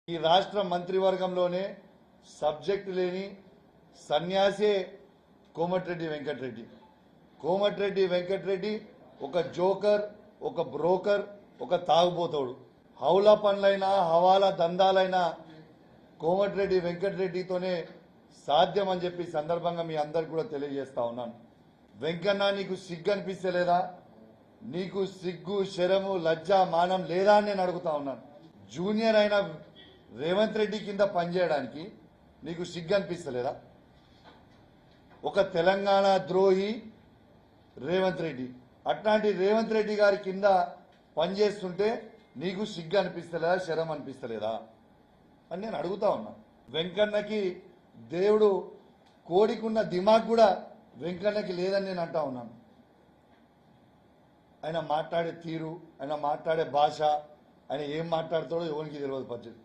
ఈ రాష్ట్ర మంత్రివర్గంలోనే సబ్జెక్టు లేని సన్యాసే కోమటిరెడ్డి వెంకటరెడ్డి. కోమటిరెడ్డి వెంకటరెడ్డి ఒక జోకర్, ఒక బ్రోకర్, ఒక తాగుబోతోడు. హౌలా పనులైనా హవాలా దందాలైనా కోమటిరెడ్డి వెంకటరెడ్డితోనే సాధ్యం అని చెప్పి సందర్భంగా మీ అందరికి కూడా తెలియజేస్తా ఉన్నాను. వెంకన్న, నీకు సిగ్గు అనిపిస్తలేదా? నీకు సిగ్గు, శరము, లజ్జ, మానం లేదా అని నేను అడుగుతా ఉన్నాను. జూనియర్ అయిన రేవంత్ రెడ్డి కింద పనిచేయడానికి నీకు సిగ్గు అనిపిస్తలేదా? ఒక తెలంగాణ ద్రోహి రేవంత్ రెడ్డి, అట్లాంటి రేవంత్ రెడ్డి గారి కింద పనిచేస్తుంటే నీకు సిగ్గు అనిపిస్తలేదా, శరం అనిపిస్తలేదా అని నేను అడుగుతా ఉన్నా. వెంకన్నకి దేవుడు కోడికున్న దిమాగ్ కూడా వెంకన్నకి లేదని నేను అంటా ఉన్నాను. ఆయన మాట్లాడే తీరు, ఆయన మాట్లాడే భాష, ఆయన ఏం మాట్లాడతాడో ఎవరికి తెలియదు. పద్ధతి